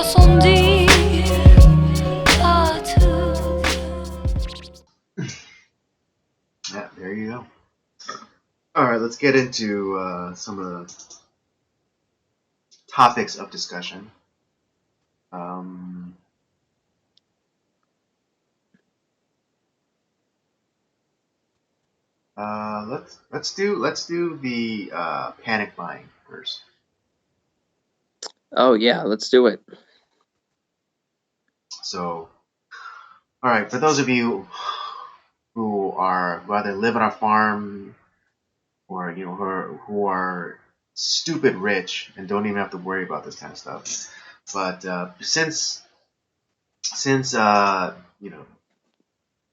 70 à tout. Yeah, there you go. All right, let's get into some of the topics of discussion. Um, let's do the panic buying first. Oh yeah, let's do it. So, all right, for those of you who either live on a farm or who are stupid rich and don't even have to worry about this kind of stuff, but since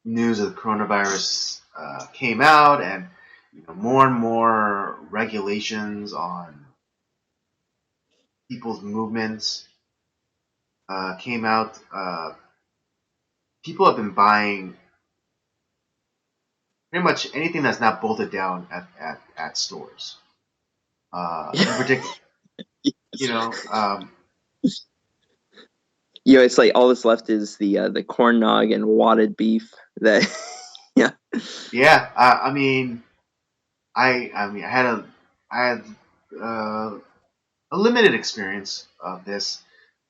news of the coronavirus came out, and more and more regulations on people's movements came out. People have been buying pretty much anything that's not bolted down at stores. In particular, it's like all that's left is the corn nog and wadded beef. That yeah. Yeah. I had a limited experience of this.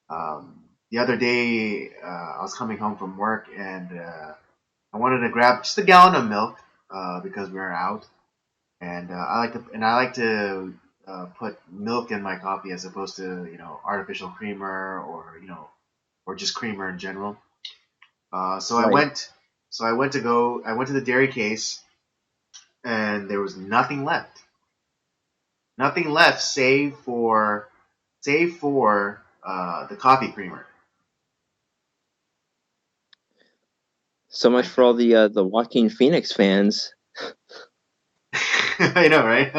The other day, I was coming home from work, and I wanted to grab just a gallon of milk because we were out, and I like to put milk in my coffee as opposed to artificial creamer or just creamer in general. So I Right. went to the dairy case, and there was nothing left. Nothing left save for the coffee creamer. So much for all the Joaquin Phoenix fans. I know, right?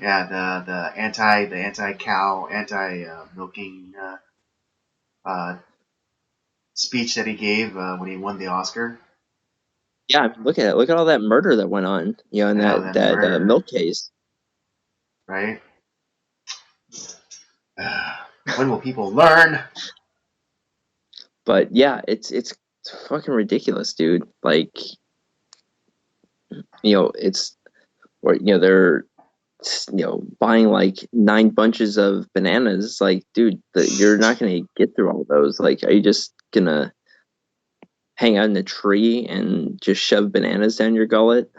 Yeah, the anti cow, anti milking speech that he gave when he won the Oscar. Yeah, I mean, look at it. Look at all that murder that went on, in that milk case. Right? When will people learn? But yeah, it's fucking ridiculous, dude. Like, it's or they're buying like 9 bunches of bananas. Like, dude, you're not gonna get through all those. Like, are you just gonna hang out in a tree and just shove bananas down your gullet?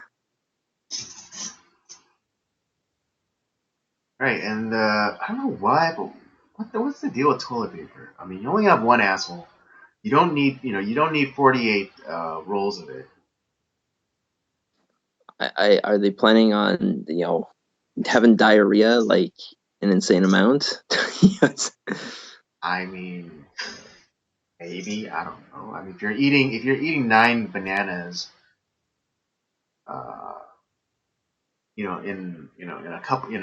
Right, and I don't know why, but what's the deal with toilet paper? I mean, you only have one asshole. You don't need 48 rolls of it. Are they planning on having diarrhea like an insane amount? Yes. I mean, maybe, I don't know. I mean, if you're eating 9 bananas, uh, in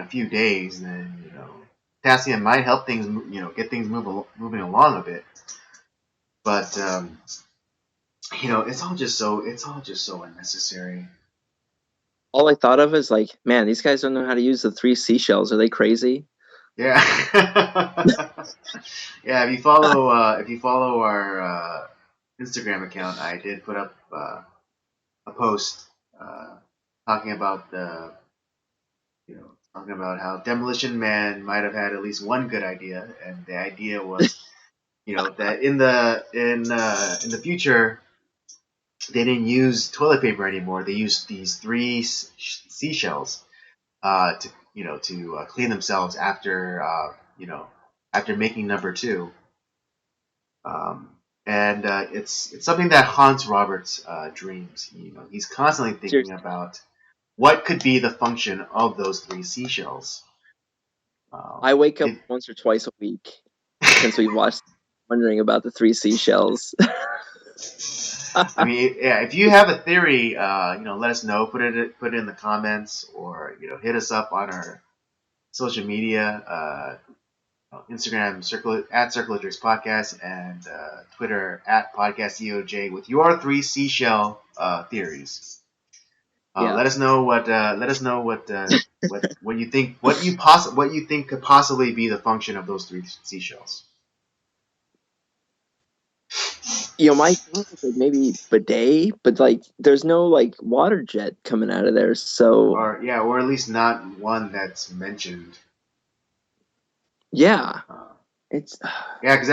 a few days, then potassium might help things, get things moving along a bit. But it's all just so unnecessary. All I thought of is like, man, these guys don't know how to use the 3 seashells. Are they crazy? Yeah. Yeah, if you follow our Instagram account, I did put up a post talking about talking about how Demolition Man might have had at least one good idea, and the idea was that in the future they didn't use toilet paper anymore. They used these 3 seashells to clean themselves after making number 2. Um, and it's something that haunts Robert's dreams. He's constantly thinking Seriously. about what could be the function of those 3 seashells. I wake up once or twice a week since we watched, wondering about the 3 seashells. I mean, yeah. If you have a theory, let us know. Put it in the comments, or hit us up on our social media. Instagram at Circulatrix Podcast, and Twitter at Podcast EOJ with your 3 seashell theories. Yeah. Let us know what you think. What you think could possibly be the function of those 3 seashells. My thought was like maybe bidet, but like there's no like water jet coming out of there, so Or yeah, or at least not one that's mentioned. yeah, Uh, it's yeah, because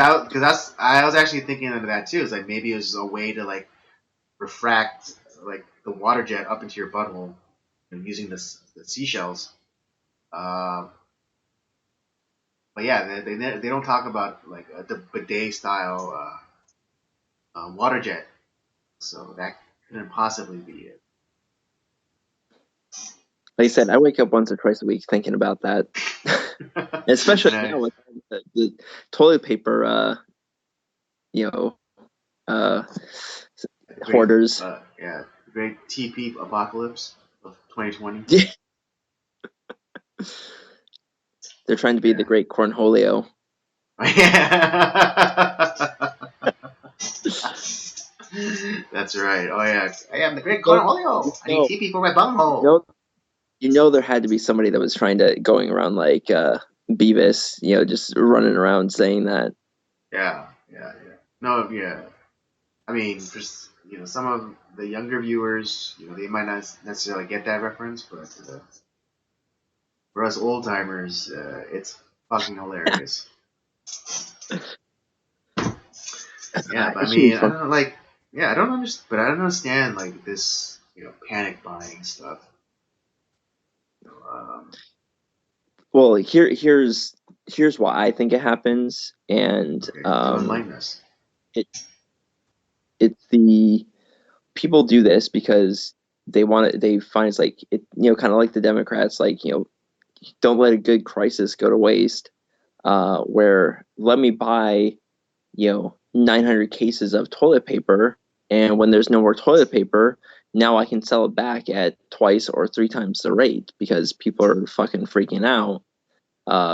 I was actually thinking of that too. It's like maybe it was a way to like refract like the water jet up into your butthole, using the seashells. Uh, but yeah, they don't talk about like the bidet style water jet, so that couldn't possibly be it. like I said, I wake up once or twice a week thinking about that. And Especially I now with the toilet paper, you know, uh, great hoarders. yeah, great TP apocalypse of 2020. They're trying to be the Yeah. great cornholio. That's right. Oh yeah, I am the You great know, Cornholio. I need know, TP for my you bunghole. know, there had to be somebody that was trying to going around like Beavis, just running around saying that. Yeah, yeah, yeah. No, yeah. I mean, for some of the younger viewers, they might not necessarily get that reference, but for us old timers, it's fucking hilarious. Yeah, but I mean, Huge I fun. don't know, like, yeah, I don't understand, but I don't understand like this, panic buying stuff. Um, Well, here's why I think it happens, and okay, do enlighten us. it it's the people do this because they find it's like it kind of like the Democrats, like don't let a good crisis go to waste. Where let me buy 900 cases of toilet paper, and when there's no more toilet paper, now I can sell it back at twice or three times the rate because people are fucking freaking out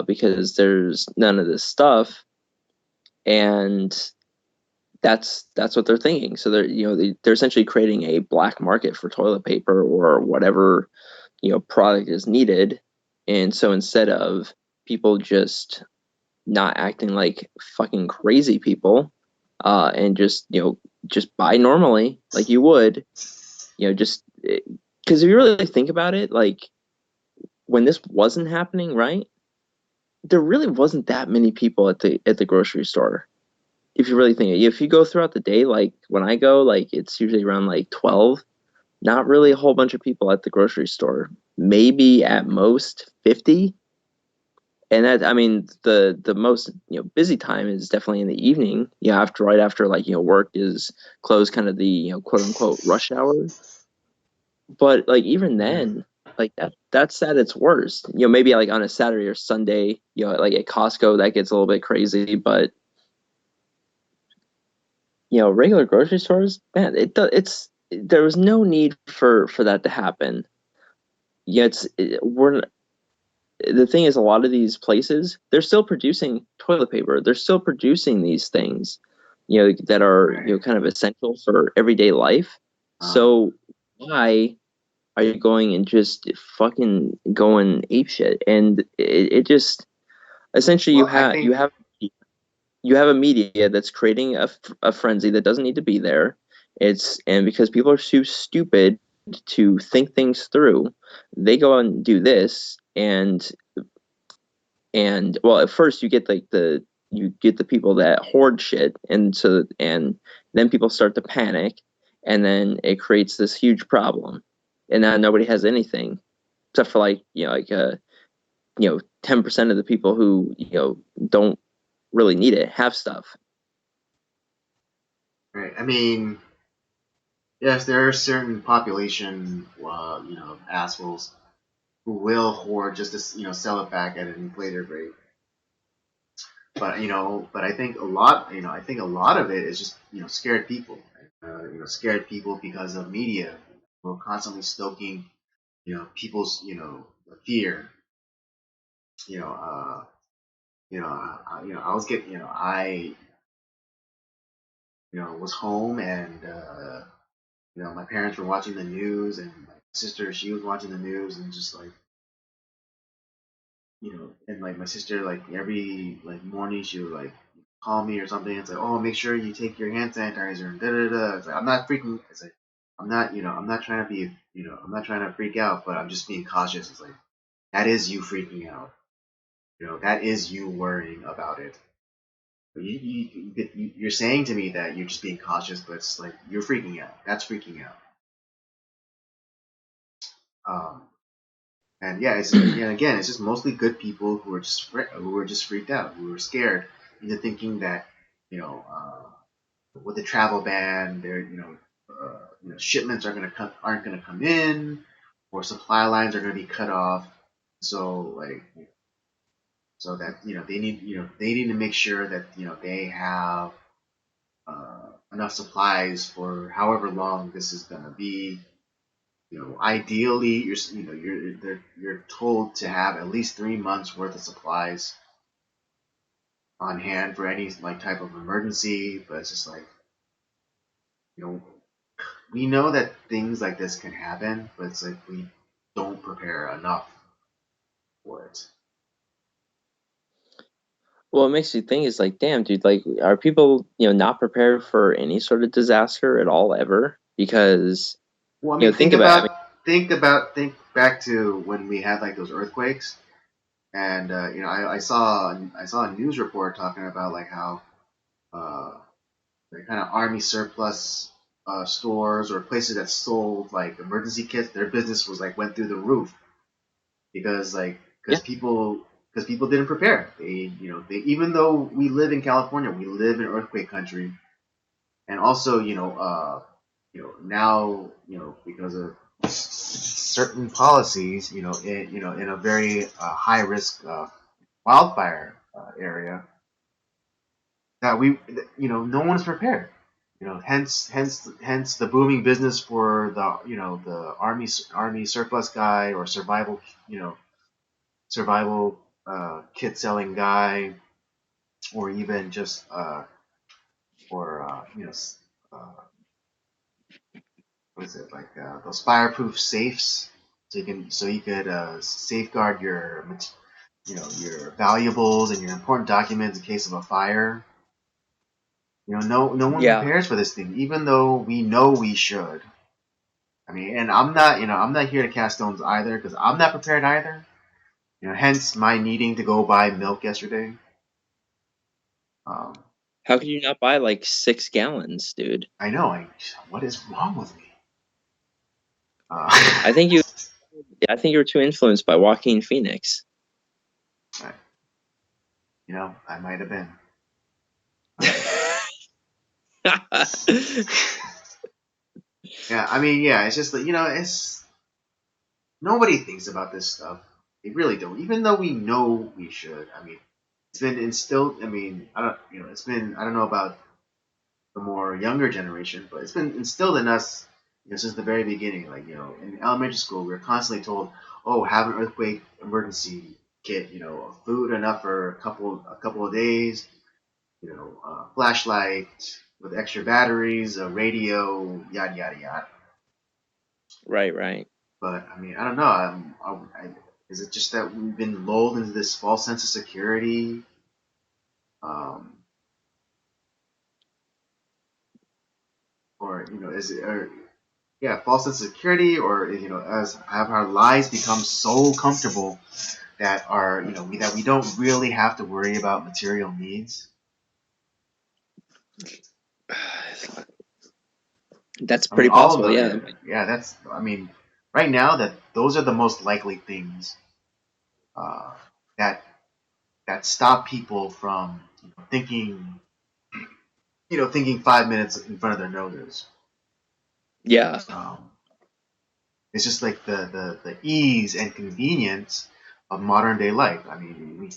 because there's none of this stuff, and that's what they're thinking. So they're essentially creating a black market for toilet paper or whatever product is needed. And so instead of people just not acting like fucking crazy people, and just buy normally like you would, just because if you really think about it, like when this wasn't happening, right? There really wasn't that many people at the grocery store. If you really think it, if you go throughout the day, like when I go, like it's usually around like 12. Not really a whole bunch of people at the grocery store. Maybe at most 50. And that, I mean, the most busy time is definitely in the evening. After right after like work is closed, kind of the quote unquote rush hour. But like even Mm-hmm. then, like that's at its worst. Maybe like on a Saturday or Sunday, like at Costco that gets a little bit crazy. But regular grocery stores, man, it's there was no need for that to happen. Yeah, we're the thing is, a lot of these places they're still producing toilet paper. They're still producing these things, that are Right. kind of essential for everyday life. Uh, So why are you going and just fucking going ape shit? And it just essentially well, I think you have a media that's creating a frenzy that doesn't need to be there. And because people are too stupid to think things through, they go out and do this, and well, at first you get the people that hoard shit, and then people start to panic, and then it creates this huge problem, and now nobody has anything except for like 10% of the people who don't really need it have stuff. right. I mean, yes, there are certain population, assholes who will hoard just to sell it back at an inflated rate. But I think a lot of it is just scared people. Scared people because of media. We're constantly stoking people's fear. You know, uh, I was getting I was home and my parents were watching the news and my sister she was watching the news and just like and like my sister like every like morning she would like call me or something. It's like, oh, make sure you take your hand sanitizer and da da da. It's like I'm not freaking. It's like I'm not, I'm not trying to be, I'm not trying to freak out, but I'm just being cautious. It's like that is you freaking out. That is you worrying about it. But you're saying to me that you're just being cautious, but it's like you're freaking out. That's freaking out. Um, and yeah, again, it's just mostly good people who are just freaked out, who are scared into thinking that you know with the travel ban, shipments aren't gonna come in, or supply lines are gonna be cut off. So like so that they need to make sure that they have enough supplies for however long this is gonna be. Ideally, you're told to have at least 3 months worth of supplies on hand for any like type of emergency. But it's just like you know we know that things like this can happen, but it's like we don't prepare enough for it. Well, it makes you think is like, damn, dude, like, are people, not prepared for any sort of disaster at all ever? Because, Well, I mean, think about it. I mean, think back to when we had like those earthquakes, and I saw a news report talking about like how uh, the kind of army surplus stores or places that sold like emergency kits, their business was like went through the roof because yeah, because people didn't prepare. They even though we live in California, we live in earthquake country, and also now because of certain policies, in a very high risk wildfire area that no one's prepared. Hence the booming business for the army surplus guy or survival kit selling guy, or even just or uh, what is it like those fireproof safes, so you could safeguard your valuables and your important documents in case of a fire. No one yeah. prepares for this thing, even though we know we should. I mean, and I'm not here to cast stones either because I'm not prepared either. Hence my needing to go buy milk yesterday. Um, How could you not buy like 6 gallons, dude? I know. What is wrong with me? I think you, I think you were too influenced by Joaquin Phoenix. I might have been. Yeah, I mean, yeah, it's just like it's nobody thinks about this stuff. They really don't, even though we know we should. I mean, it's been instilled. I mean, I don't, it's been. I don't know about the more younger generation, but it's been instilled in us since the very beginning. Like in elementary school, we were constantly told, "Oh, have an earthquake emergency kit. Food enough for a couple of days. Flashlight with extra batteries, a radio, yada yada yada." Right, right. But I mean, I don't know. Is it just that we've been lulled into this false sense of security? Um, or is it, or yeah, false sense of security, or as have our lives become so comfortable that that we don't really have to worry about material needs? That's I mean, pretty all of possible. them. Yeah. Yeah, that's. I mean, right now that those are the most likely things uh, that stop people from thinking, thinking 5 minutes in front of their noses. Yeah. Um, it's just like the ease and convenience of modern day life. I mean,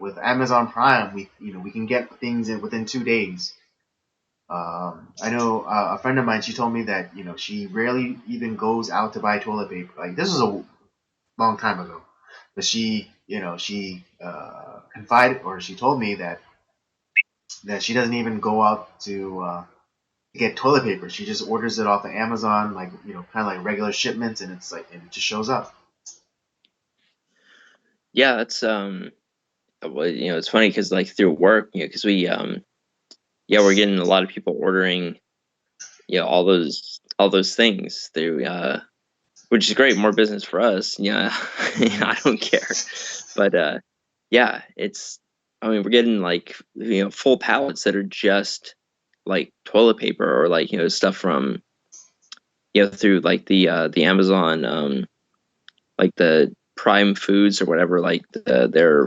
with Amazon Prime, we can get things in within 2 days. I know a friend of mine. She told me that she rarely even goes out to buy toilet paper. Like this was a long time ago, but she confided, or she told me that she doesn't even go out to get toilet paper. She just orders it off of Amazon, like kind of like regular shipments, and it just shows up. Yeah, that's well, it's funny because like through work, because we yeah, we're getting a lot of people ordering, all those things through which is great, more business for us. Yeah, Hmm. I don't care. But yeah, it's I mean, we're getting like full pallets that are just like toilet paper or like stuff from through like the Amazon like the Prime Foods or whatever, like their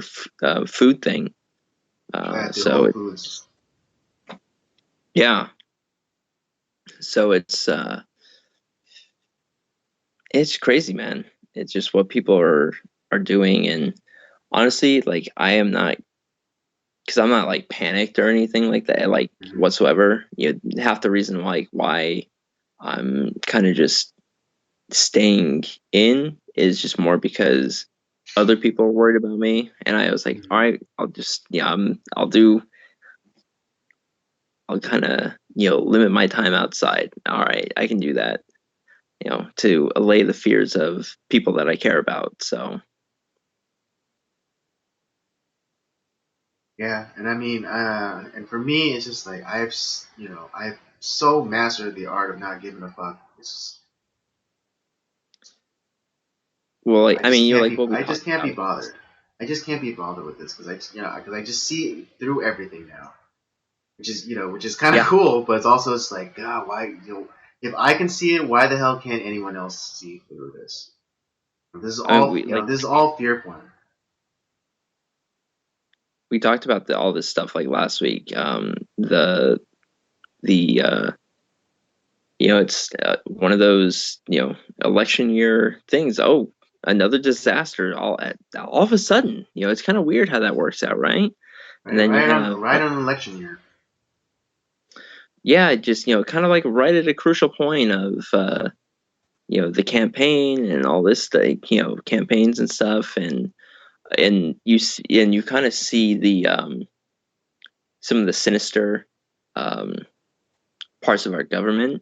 food thing. Through So Whole it, Foods. yeah, so it's crazy, man. It's just what people are doing, and honestly, like I am not, because I'm not like panicked or anything like that, like Hmm. whatsoever. Half the reason why I'm kind of just staying in is just more because other people are worried about me, and I was like, all Hmm. right, I'll just I'll kind of limit my time outside. All right, I can do that, to allay the fears of people that I care about. So Yeah, and I mean, and for me, it's just like I've so mastered the art of not giving a fuck. It's just, well, like I mean, like what we I talked just can't be about. bothered. I just can't be bothered with this because because I just see through everything now, which is kind of Yeah, cool, but it's also just like, God, why, if I can see it, why the hell can't anyone else see through this? I mean, we This is all fear porn. we talked about all this stuff like last week. The it's one of those election year things. Oh, another disaster all of a sudden. It's kind of weird how that works out, right? And then you have Right on election year. yeah, just kind of like right at a crucial point of the campaign and all this like campaigns and stuff, and you kind of see the some of the sinister um parts of our government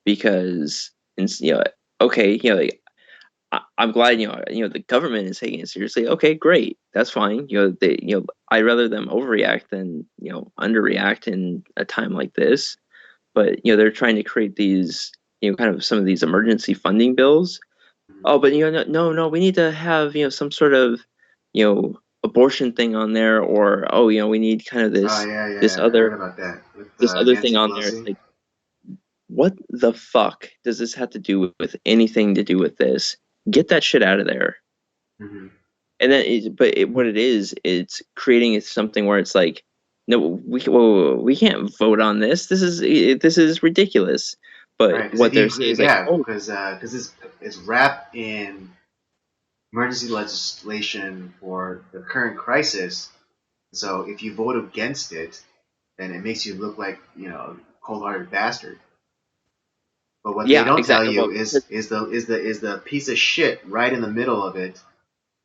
because okay, like I'm glad the government is taking it seriously. Okay, great, that's fine. I'd rather them overreact than underreact in a time like this. But they're trying to create these kind of some of these emergency funding bills. Mhm. Oh, but no, no, no, we need to have some sort of abortion thing on there, or oh, we need kind of Oh this yeah, yeah, this yeah. I other heard about that with this other thing Nancy on there. It's Pelosi. like, what the fuck does this have to do with anything to do with this? Get that shit out of there. Hmm. And then, what it is, it's creating something where it's like, no, we can't vote on this. This is ridiculous. But Right, because what they're saying is like, oh, it's wrapped in emergency legislation for the current crisis. So if you vote against it, then it makes you look like a cold-hearted bastard. But what they yeah, don't tell exactly. you Well, because is the piece of shit right in the middle of it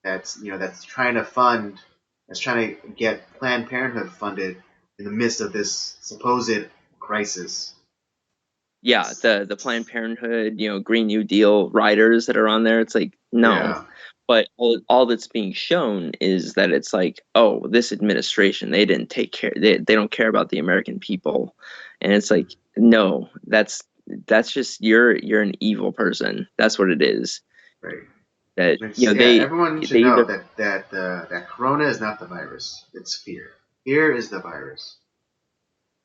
that's trying to fund that's trying to get Planned Parenthood funded in the midst of this supposed crisis. yeah, the Planned Parenthood, Green New Deal riders that are on there, it's like no. Yeah, But all that's being shown is that it's like, oh, this administration, they didn't take care, they don't care about the American people. And it's like, no, that's just you're an evil person. That's what it is. right. That Yeah, they everyone should they know either that Corona is not the virus; it's fear. Fear is the virus.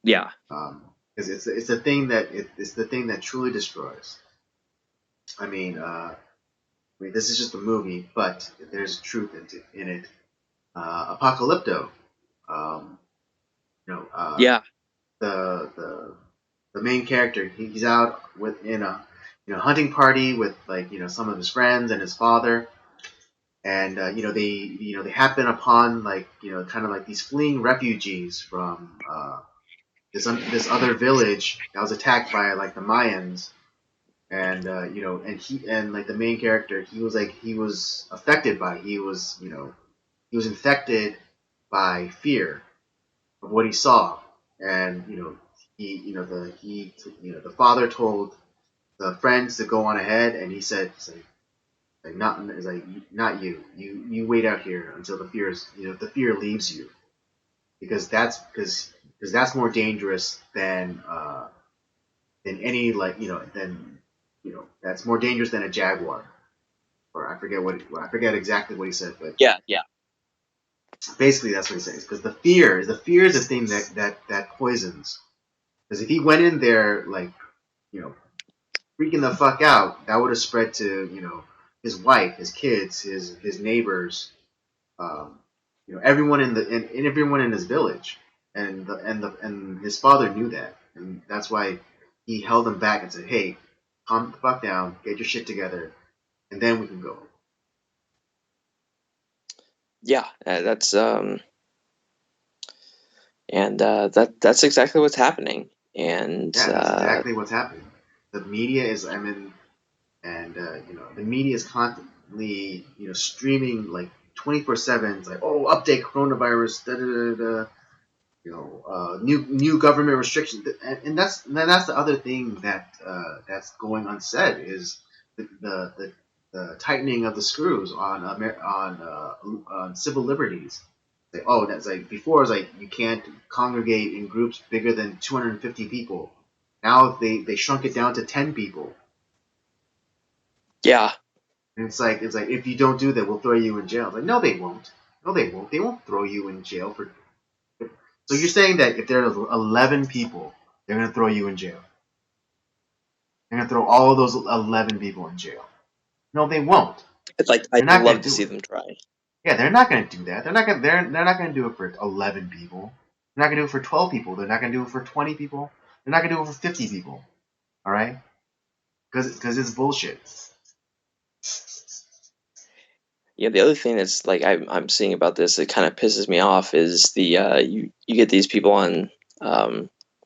yeah, Because it's the thing it's the thing that truly destroys. I mean, this is just a movie, but there's truth in it. Apocalypto, um, you know, the the the main character, he's out in a hunting party with like some of his friends and his father, and they happen upon like kind of like these fleeing refugees from this other village that was attacked by like the Mayans, and and like the main character, he was affected by he was infected by fear of what he saw, and the father told the friends to go on ahead, and he said, Like not it's like not you. You wait out here until the fear leaves you because that's more dangerous than any that's more dangerous than a jaguar or I forget exactly what he said, but Yeah, yeah, basically that's what he says because the fear is the thing that poisons. Because if he went in there like you know freaking the fuck out, that would have spread to his wife, his kids, his neighbors, um, everyone in everyone in his village, and his father knew that, and that's why he held him back and said, "Hey, calm the fuck down, get your shit together, and then we can go." yeah. That's exactly what's happening. And Yeah, that's exactly what's happening. The media is, I mean, and the media is constantly streaming like 24/7. It's like, oh, update coronavirus, da da da da. New government restrictions, and that's the other thing that's going unsaid is the tightening of the screws on civil liberties. Like, oh, that's like before it was like you can't congregate in groups bigger than 250 people. Now they shrunk it down to 10 people, yeah, and it's like if you don't do that, we'll throw you in jail. It's like no, they won't. No, they won't. They won't throw you in jail for. So you're saying that if there's 11 people, they're gonna throw you in jail. They're gonna throw all of those 11 people in jail. No, they won't. They're I'd not gonna love to do see it. them try. Yeah, they're not gonna do that. They're not gonna do it for 11 people. They're not gonna do it for 12 people. They're not gonna do it for 20 people. They're not gonna do it for 50 people. All right? Because it's bullshit. Yeah, the other thing that's like I'm seeing about this that kind of pisses me off is the you get these people on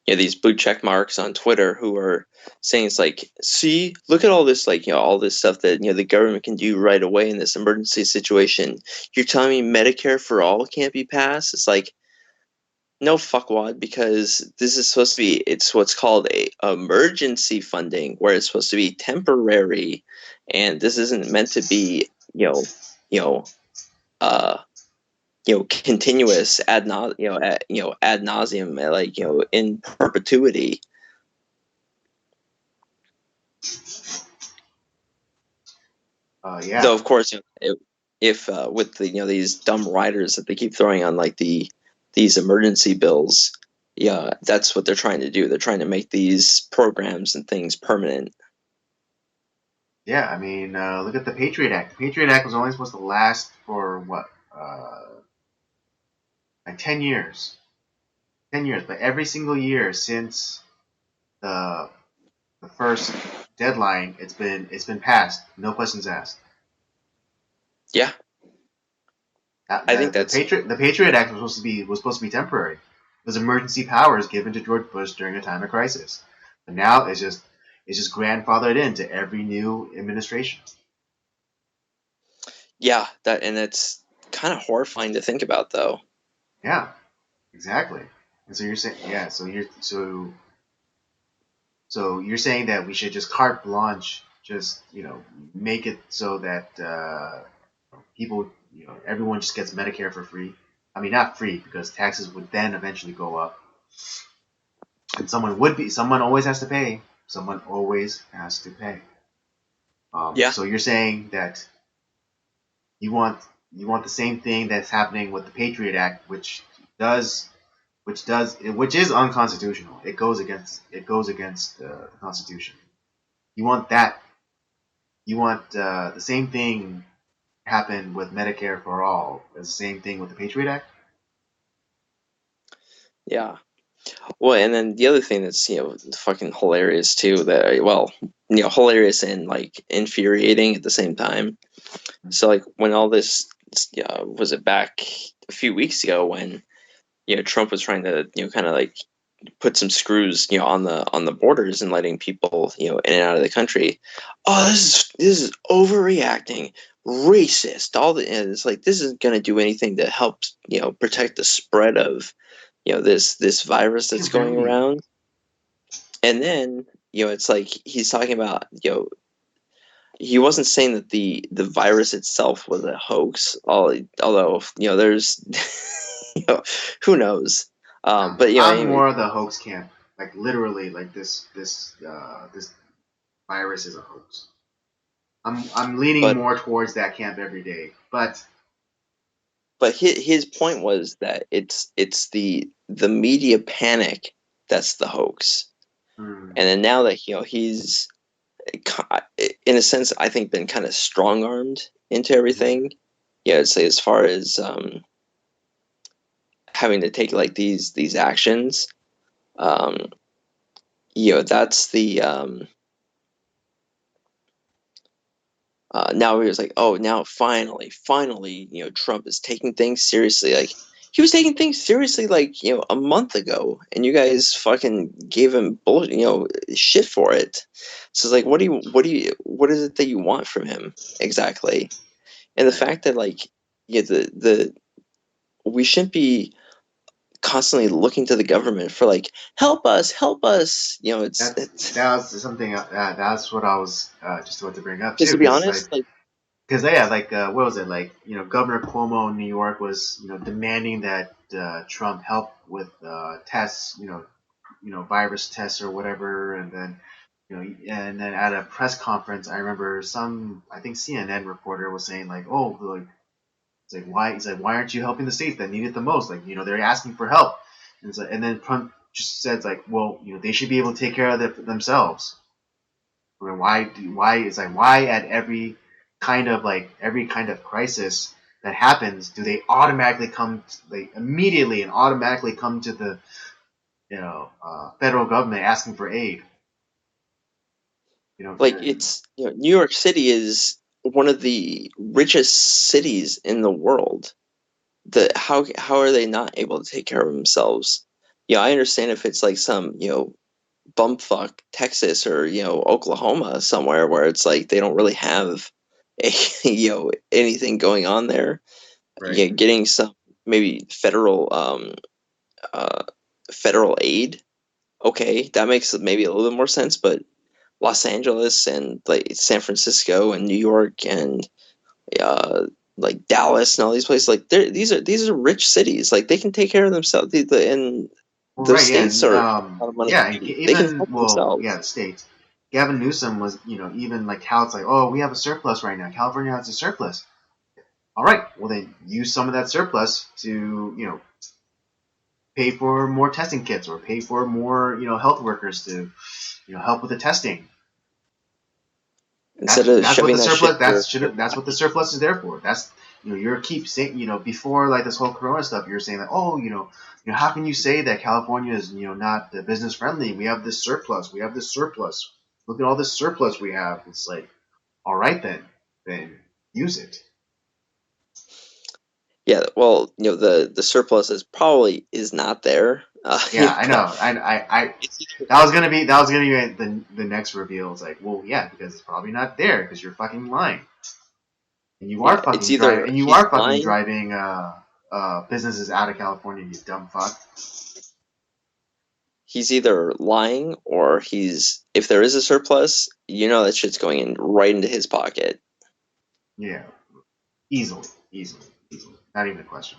these blue check marks on Twitter who are saying it's like, see, look at all this like all this stuff that the government can do right away in this emergency situation. You're telling me Medicare for all can't be passed? It's like no fuckwad, because this is supposed to be it's what's called a emergency funding where it's supposed to be temporary, and this isn't meant to be you know uh continuous ad nauseum, like in perpetuity. Yeah, Though of course, if with the these dumb riders that they keep throwing on like these emergency bills, yeah, that's what they're trying to do. They're trying to make these programs and things permanent. yeah. I mean, look at the Patriot Act. The Patriot Act was only supposed to last for what, like 10 years. 10 years, but every single year since the the first deadline, it's been passed. No questions asked. Yeah, I think The that's Patriot Act was supposed to be temporary. It was emergency powers given to George Bush during a time of crisis. But now it's just grandfathered into every new administration. yeah, that and it's kind of horrifying to think about, though. Yeah, exactly. And so you're saying yeah, so you're saying that we should just carte blanche, just make it so that people, everyone just gets Medicare for free. I mean, not free because taxes would then eventually go up, and someone always has to pay. Someone always has to pay. Yeah, So you're saying that you want you want the same thing that's happening with the Patriot Act, does which is unconstitutional. It goes against the Constitution. You want that. You want the same thing happen with Medicare for all as the same thing with the Patriot Act. yeah. Well, and then the other thing that's fucking hilarious too, that well, hilarious and like infuriating at the same time. So like when all this, was it back a few weeks ago when Trump was trying to kind of like put some screws on the borders and letting people in and out of the country. Oh, this is overreacting, racist. And it's like this isn't going to do anything to help protect the spread of this virus that's going Really? around. And then it's like he's talking about he wasn't saying that the virus itself was a hoax. Although there's who knows. But I'm anyway, more of the hoax camp. Like literally, like this virus is a hoax. I'm leaning but more towards that camp every day. But his point was that it's the media panic that's the hoax. hmm, And then now that he's in a sense, I think, been kind of strong armed into hmm, everything. Yeah, I'd say as far as having to take like these actions. Um, that's the now he was like, oh, now finally, Trump is taking things seriously. Like he was taking things seriously like a month ago, and you guys fucking gave him shit for it. So it's like, what is it that you want from him exactly? And the right. fact that like the we shouldn't be constantly looking to the government for like help us. That was something that's what I was just about to bring up Because too, to be because honest, like yeah, like what was it like? Governor Cuomo in New York was demanding that Trump help with tests, virus tests or whatever, and then and then at a press conference, I remember I think CNN reporter was saying like, oh, like it's like why? He's like, why aren't you helping the states that need it the most? Like they're asking for help, and then Trump just says like, well, they should be able to take care of themselves. I mean, why it's like why at every kind of crisis that happens do they automatically immediately and automatically come to the federal government asking for aid? it's New York City is one of the richest cities in the world. How are they not able to take care of themselves? I understand if it's like some bumfuck Texas or Oklahoma somewhere where it's like they don't really have a, anything going on there. Right. Getting some maybe uh federal aid, okay, that makes maybe a little bit more sense. But Los Angeles and like San Francisco and New York and uh, like Dallas and all these places, like these are rich cities. Like they can take care of themselves. And Well, those right, yeah, states are a lot of money yeah, too. They can even help yeah, themselves. the states. Gavin Newsom was, even like how it's like, oh, we have a surplus right now. California has a surplus. All right, well then use some of that surplus to, pay for more testing kits or pay for more, health workers to, help with the testing. Instead of That's what shoving the that shit surplus. in your That's what the surplus is there for. That's you're keep saying before like this whole Corona stuff. You're saying that oh how can you say that California is not business friendly? We have this surplus. We have this surplus. Look at all this surplus we have. It's like all right then use it. yeah. Well, the surplus is not there. Yeah, I know. I It's that was gonna be the next reveal. It's like well yeah because it's probably not there because you're fucking lying. And yeah, it's either you he's are fucking lying, driving businesses out of California, you dumb fuck. or if there is a surplus, that shit's going in right into his pocket. Yeah, easily, easily, easily. Not even a question.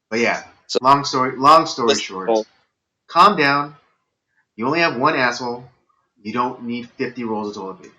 But yeah, So long story listen, short, well, calm down. You only have one asshole. You don't need 50 rolls of toilet paper.